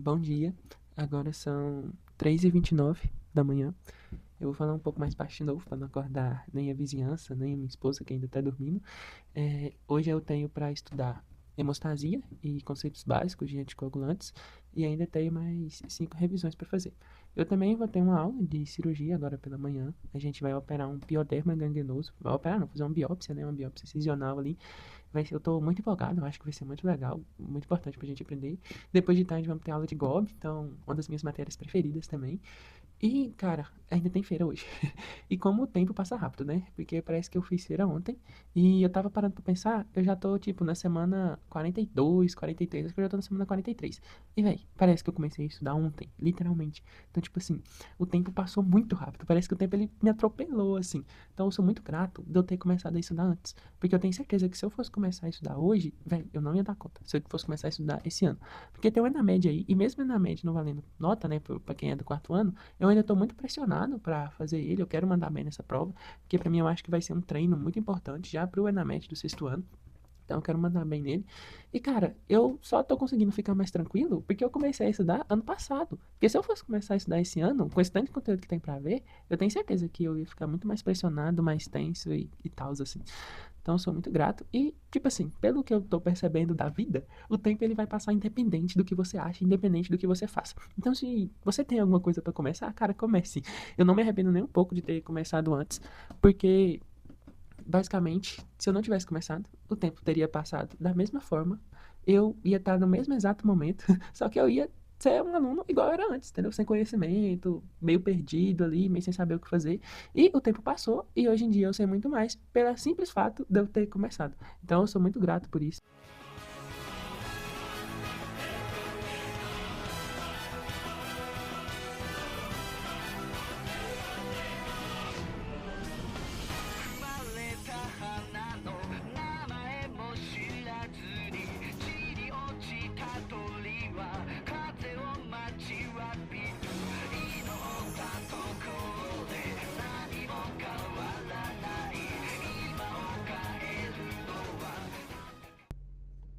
Bom dia, agora são 3h29 da manhã. Eu vou falar um pouco mais baixo de novo, para não acordar nem a vizinhança, nem a minha esposa, que ainda está dormindo. Hoje eu tenho para estudar hemostasia e conceitos básicos de anticoagulantes, e ainda tenho mais 5 revisões para fazer. Eu também vou ter uma aula de cirurgia agora pela manhã. A gente vai operar um pioderma gangrenoso. Vai operar, não, fazer uma biópsia, né? Uma biópsia incisional ali. Eu tô muito empolgado, eu acho que vai ser muito legal, muito importante pra gente aprender. Depois de tarde vamos ter aula de GOB, então, uma das minhas matérias preferidas também. E, cara, ainda tem feira hoje. E como o tempo passa rápido, né? Porque parece que eu fiz feira ontem e eu tava parando pra pensar, eu já tô, tipo, na semana 42, 43, acho que eu já tô na semana 43. E, véi, parece que eu comecei a estudar ontem, literalmente. Então, tipo assim, o tempo passou muito rápido, parece que o tempo ele me atropelou, assim. Então, eu sou muito grato de eu ter começado a estudar antes. Porque eu tenho certeza que se eu fosse começar a estudar hoje, velho, eu não ia dar conta. Se eu fosse começar a estudar esse ano. Porque tem o Enamed aí, e mesmo o Enamed não valendo nota, né, pra quem é do quarto ano, eu ainda tô muito pressionado pra fazer ele. Eu quero mandar bem nessa prova, porque pra mim eu acho que vai ser um treino muito importante já pro Enamed do sexto ano. Então eu quero mandar bem nele. E cara, eu só tô conseguindo ficar mais tranquilo porque eu comecei a estudar ano passado. Porque se eu fosse começar a estudar esse ano, com esse tanto de conteúdo que tem pra ver, eu tenho certeza que eu ia ficar muito mais pressionado, mais tenso e tal, assim. Então eu sou muito grato. E, tipo assim, pelo que eu tô percebendo da vida, o tempo ele vai passar independente do que você acha, independente do que você faça. Então, se você tem alguma coisa pra começar, cara, comece. Eu não me arrependo nem um pouco de ter começado antes, porque basicamente, se eu não tivesse começado, o tempo teria passado da mesma forma. Eu ia estar no mesmo exato momento, só que eu ia ser um aluno igual eu era antes, entendeu? Sem conhecimento, meio perdido ali, meio sem saber o que fazer. E o tempo passou e hoje em dia eu sei muito mais pelo simples fato de eu ter começado. Então eu sou muito grato por isso.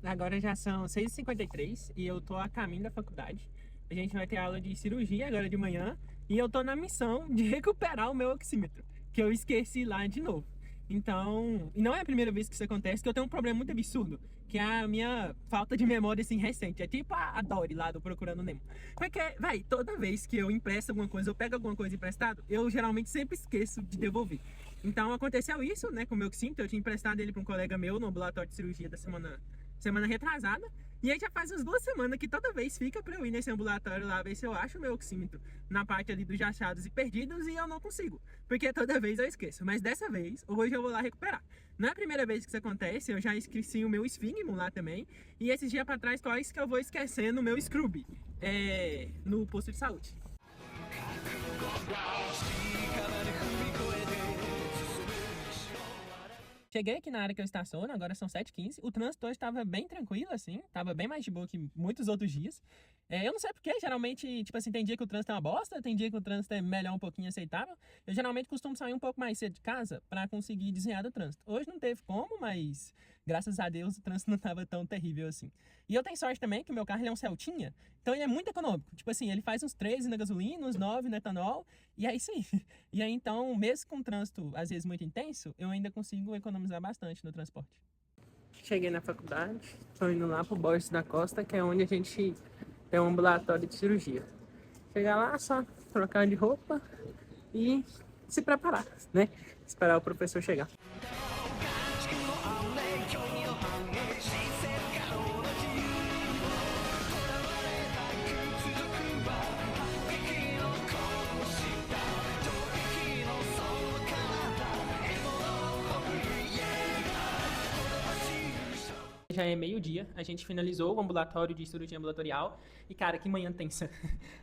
Agora já são 6h53 e eu tô a caminho da faculdade. A gente vai ter aula de cirurgia agora de manhã e eu tô na missão de recuperar o meu oxímetro, que eu esqueci lá de novo. Então, e não é a primeira vez que isso acontece, que eu tenho um problema muito absurdo, que é a minha falta de memória, assim, recente. É tipo a Dory lá do Procurando Nemo. Porque, vai, toda vez que eu empresto alguma coisa, eu pego alguma coisa emprestado, eu geralmente sempre esqueço de devolver. Então, aconteceu isso, né, com o meu oxímetro. Eu tinha emprestado ele pra um colega meu no ambulatório de cirurgia da semana retrasada. E aí já faz uns 2 semanas que toda vez fica pra eu ir nesse ambulatório lá ver se eu acho o meu oxímetro na parte ali dos achados e perdidos e eu não consigo. Porque toda vez eu esqueço. Mas dessa vez, hoje eu vou lá recuperar. Não é a primeira vez que isso acontece, eu já esqueci o meu esfínimo lá também. E esses dias pra trás, quase que eu vou esquecendo o meu Scrub no posto de saúde. Cheguei aqui na área que eu estaciono, agora são 7h15. O trânsito hoje estava bem tranquilo, assim, tava bem mais de boa que muitos outros dias. Eu não sei porquê, geralmente, tipo assim, tem dia que o trânsito é uma bosta, tem dia que o trânsito é melhor um pouquinho aceitável. Eu geralmente costumo sair um pouco mais cedo de casa para conseguir desviar do trânsito. Hoje não teve como, mas graças a Deus o trânsito não tava tão terrível assim. E eu tenho sorte também que o meu carro ele é um Celtinha, então ele é muito econômico. Tipo assim, ele faz uns 13 na gasolina, uns 9 no etanol, e aí sim. E aí então, mesmo com o trânsito às vezes muito intenso, eu ainda consigo economizar bastante no transporte. Cheguei na faculdade, tô indo lá pro Borges da Costa, que é onde a gente tem um ambulatório de cirurgia. Chegar lá, só trocar de roupa e se preparar, né? Esperar o professor chegar. Já é meio-dia, a gente finalizou o ambulatório de cirurgia ambulatorial e, cara, que manhã tensa.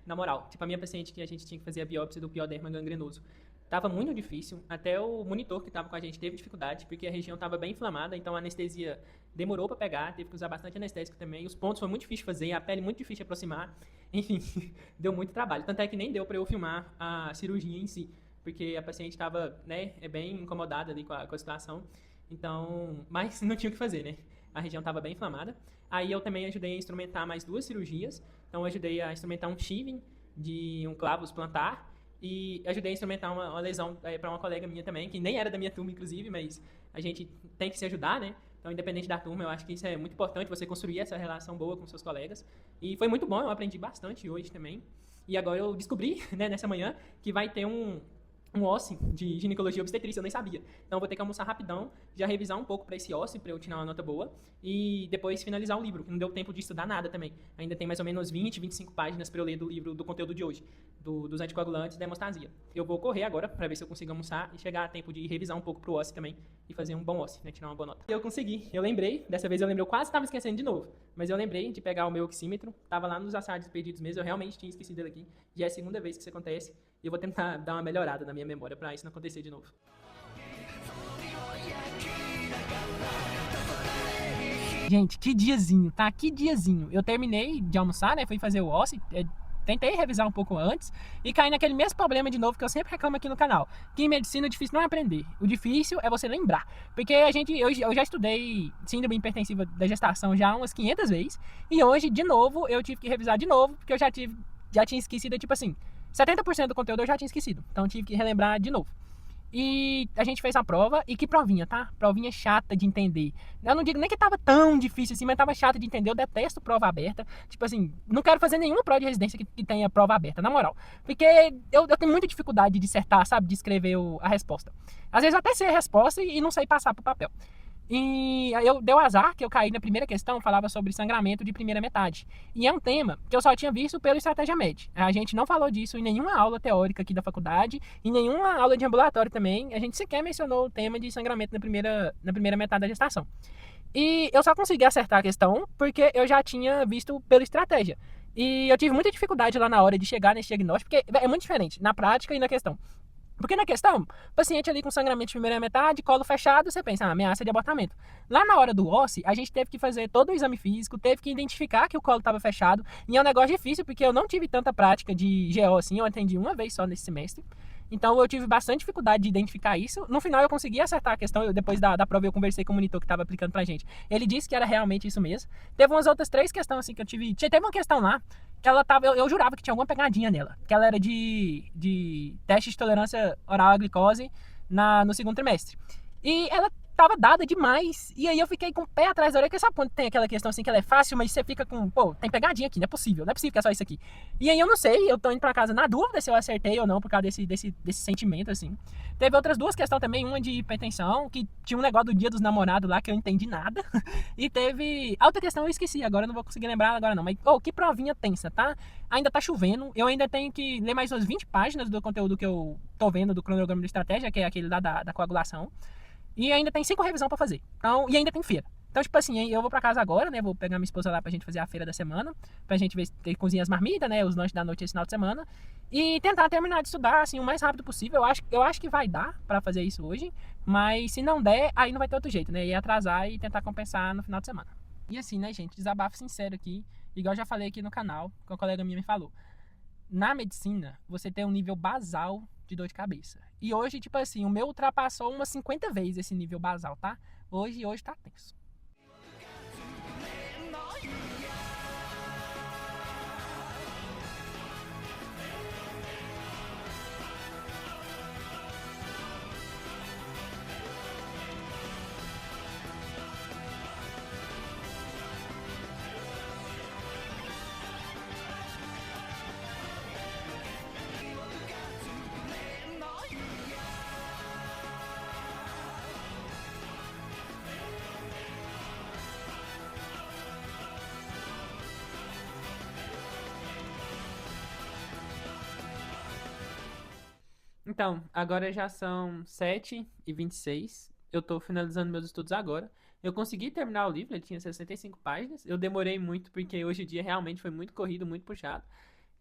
Na moral, tipo, a minha paciente que a gente tinha que fazer a biópsia do pioderma gangrenoso. Tava muito difícil, até o monitor que tava com a gente teve dificuldade, porque a região tava bem inflamada, então a anestesia demorou pra pegar, teve que usar bastante anestésico também, os pontos foi muito difícil de fazer, a pele muito difícil de aproximar, enfim, deu muito trabalho. Tanto é que nem deu pra eu filmar a cirurgia em si, porque a paciente tava, né, bem incomodada ali com a situação, então, mas não tinha o que fazer, né? a região estava bem inflamada. Aí eu também ajudei a instrumentar mais 2 cirurgias. Então eu ajudei a instrumentar um chiving de um clavus plantar e ajudei a instrumentar uma lesão para uma colega minha também, que nem era da minha turma, inclusive, mas a gente tem que se ajudar, né? Então, independente da turma, eu acho que isso é muito importante, você construir essa relação boa com seus colegas. E foi muito bom, eu aprendi bastante hoje também. E agora eu descobri, né, nessa manhã, que vai ter um OSCE de ginecologia e obstetrícia, eu nem sabia. Então eu vou ter que almoçar rapidão, já revisar um pouco para esse OSCE, para eu tirar uma nota boa, e depois finalizar o livro, que não deu tempo de estudar nada também. Ainda tem mais ou menos 20, 25 páginas para eu ler do livro, do conteúdo de hoje, dos anticoagulantes da hemostasia. Eu vou correr agora para ver se eu consigo almoçar e chegar a tempo de revisar um pouco pro OSCE também e fazer um bom OSCE, né, tirar uma boa nota. Eu consegui, eu lembrei, dessa vez eu lembrei, eu quase estava esquecendo de novo, mas eu lembrei de pegar o meu oxímetro, estava lá nos assados perdidos mesmo, eu realmente tinha esquecido ele aqui, já é a segunda vez que isso acontece, e eu vou tentar dar uma melhorada na minha memória para isso não acontecer de novo. Gente, que diazinho, tá? Que diazinho. Eu terminei de almoçar, né? Fui fazer o OSCE, tentei revisar um pouco antes e caí naquele mesmo problema de novo que eu sempre reclamo aqui no canal. Que em medicina o difícil não é aprender, o difícil é você lembrar. Porque eu já estudei síndrome hipertensiva da gestação já umas 500 vezes e hoje, de novo, eu tive que revisar de novo porque eu já tinha esquecido, tipo assim, 70% do conteúdo eu já tinha esquecido. Então eu tive que relembrar de novo. E a gente fez a prova, e que provinha, tá? Provinha chata de entender. Eu não digo nem que tava tão difícil assim, mas tava chata de entender. Eu detesto prova aberta. Tipo assim, não quero fazer nenhuma prova de residência que tenha prova aberta, na moral. Porque eu tenho muita dificuldade de dissertar, sabe? De escrever a resposta. Às vezes eu até sei a resposta e não sei passar pro papel. E aí deu azar que eu caí na primeira questão, falava sobre sangramento de primeira metade. E é um tema que eu só tinha visto pelo Estratégia Med. A gente não falou disso em nenhuma aula teórica aqui da faculdade, em nenhuma aula de ambulatório também. A gente sequer mencionou o tema de sangramento na primeira metade da gestação. E eu só consegui acertar a questão porque eu já tinha visto pelo Estratégia. E eu tive muita dificuldade lá na hora de chegar nesse diagnóstico, porque é muito diferente na prática e na questão. Porque na questão, paciente ali com sangramento de primeira metade, colo fechado, você pensa, ameaça de abortamento. Lá na hora do OSCE, a gente teve que fazer todo o exame físico, teve que identificar que o colo estava fechado, e é um negócio difícil, porque eu não tive tanta prática de GO assim, eu atendi uma vez só nesse semestre. Então eu tive bastante dificuldade de identificar isso. No final eu consegui acertar a questão, depois da prova eu conversei com o monitor que estava aplicando pra gente. Ele disse que era realmente isso mesmo. Teve umas outras 3 questões assim que eu tive. Teve uma questão lá que ela tava. Eu jurava que tinha alguma pegadinha nela. Que ela era de teste de tolerância oral à glicose no segundo trimestre. E ela tava dada demais. E aí eu fiquei com o pé atrás da orelha, porque sabe quando tem aquela questão assim que ela é fácil, mas você fica com, pô, tem pegadinha aqui, não é possível que é só isso aqui. E aí eu não sei, eu tô indo pra casa na dúvida se eu acertei ou não, por causa desse sentimento, assim. Teve outras 2 questões também, uma de hipertensão, que tinha um negócio do dia dos namorados lá, que eu não entendi nada. E teve... A outra questão eu esqueci, agora eu não vou conseguir lembrar agora não, mas, que provinha tensa, tá? Ainda tá chovendo, eu ainda tenho que ler mais umas 20 páginas do conteúdo que eu tô vendo do cronograma de estratégia, que é aquele lá da coagulação. E ainda tem 5 revisões pra fazer. Então, e ainda tem feira. Então, tipo assim, eu vou pra casa agora, né? Vou pegar minha esposa lá pra gente fazer a feira da semana. Pra gente ver se tem cozinha as marmitas, né? Os lanches da noite esse final de semana. E tentar terminar de estudar, assim, o mais rápido possível. Eu acho que vai dar pra fazer isso hoje. Mas se não der, aí não vai ter outro jeito, né? Ir atrasar e tentar compensar no final de semana. E assim, né, gente? Desabafo sincero aqui. Igual eu já falei aqui no canal, que uma colega minha me falou. Na medicina, você tem um nível basal de dor de cabeça. E hoje, tipo assim, o meu ultrapassou umas 50 vezes esse nível basal, tá? Hoje tá tenso. Então, agora já são 7h26. Eu tô finalizando meus estudos agora. Eu consegui terminar o livro, ele tinha 65 páginas. Eu demorei muito porque hoje o dia realmente foi muito corrido, muito puxado.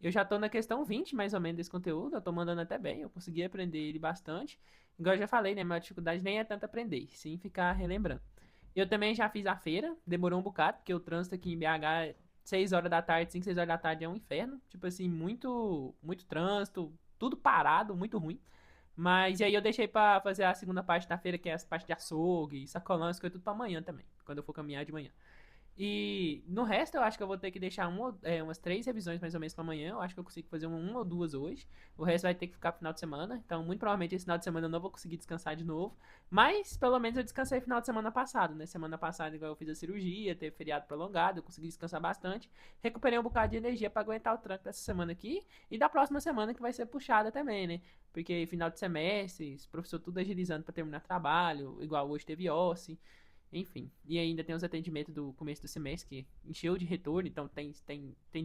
Eu já tô na questão 20, mais ou menos, desse conteúdo. Eu tô mandando até bem, eu consegui aprender ele bastante. Igual eu já falei, né? Minha dificuldade nem é tanto aprender, sim ficar relembrando. Eu também já fiz a feira, demorou um bocado, porque o trânsito aqui em BH, 6 horas da tarde, 5, 6 horas da tarde é um inferno. Tipo assim, muito trânsito, tudo parado, muito ruim. Mas e aí eu deixei pra fazer a segunda parte da feira, que é essa parte de açougue, sacolão, isso coisas tudo pra amanhã também. quando eu for caminhar de manhã. E no resto eu acho que eu vou ter que deixar umas 3 revisões mais ou menos pra amanhã. Eu acho que eu consigo fazer uma ou duas hoje. O resto vai ter que ficar pro final de semana. Então, muito provavelmente esse final de semana eu não vou conseguir descansar de novo. Mas pelo menos eu descansei final de semana passado, né? Semana passada, igual eu fiz a cirurgia, teve feriado prolongado, eu consegui descansar bastante. Recuperei um bocado de energia pra aguentar o tranco dessa semana aqui. E da próxima semana que vai ser puxada também, né? Porque final de semestre, os professor tudo agilizando pra terminar trabalho. Igual hoje teve OSCE. Enfim, e ainda tem os atendimentos do começo do semestre que encheu de retorno, então tem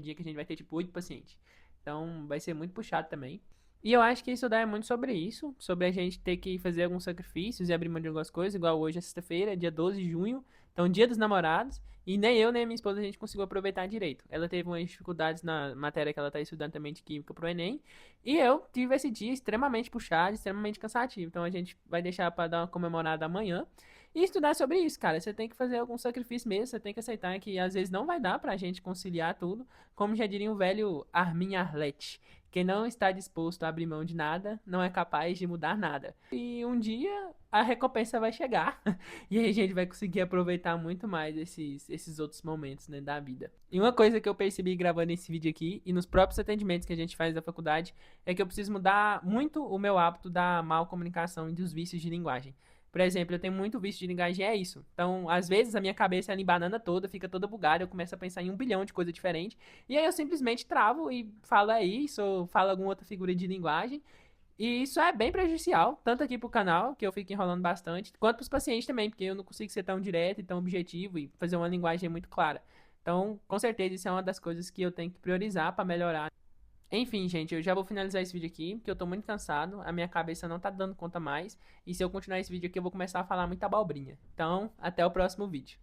dia que a gente vai ter tipo 8 pacientes. Então vai ser muito puxado também. E eu acho que estudar é muito sobre isso, sobre a gente ter que fazer alguns sacrifícios e abrir mão de algumas coisas, igual hoje é sexta-feira, dia 12 de junho, então dia dos namorados, e nem eu nem a minha esposa a gente conseguiu aproveitar direito. Ela teve umas dificuldades na matéria que ela está estudando também de química pro Enem, e eu tive esse dia extremamente puxado, extremamente cansativo. Então a gente vai deixar para dar uma comemorada amanhã e estudar sobre isso, cara. Você tem que fazer algum sacrifício mesmo, você tem que aceitar que às vezes não vai dar pra gente conciliar tudo, como já diria o velho Armin Arlet. Quem não está disposto a abrir mão de nada, não é capaz de mudar nada. E um dia a recompensa vai chegar. E aí a gente vai conseguir aproveitar muito mais esses outros momentos, né, da vida. E uma coisa que eu percebi gravando esse vídeo aqui, e nos próprios atendimentos que a gente faz da faculdade, é que eu preciso mudar muito o meu hábito da mal comunicação e dos vícios de linguagem. Por exemplo, eu tenho muito vício de linguagem, é isso. Então, às vezes, a minha cabeça ela embanana toda, fica toda bugada, eu começo a pensar em 1 bilhão de coisas diferentes, e aí eu simplesmente travo e falo é isso, ou falo alguma outra figura de linguagem, e isso é bem prejudicial, tanto aqui pro canal, que eu fico enrolando bastante, quanto pros pacientes também, porque eu não consigo ser tão direto e tão objetivo e fazer uma linguagem muito clara. Então, com certeza, isso é uma das coisas que eu tenho que priorizar para melhorar. Enfim, gente, eu já vou finalizar esse vídeo aqui, porque eu tô muito cansado, a minha cabeça não tá dando conta mais, e se eu continuar esse vídeo aqui, eu vou começar a falar muita abobrinha. Então, até o próximo vídeo.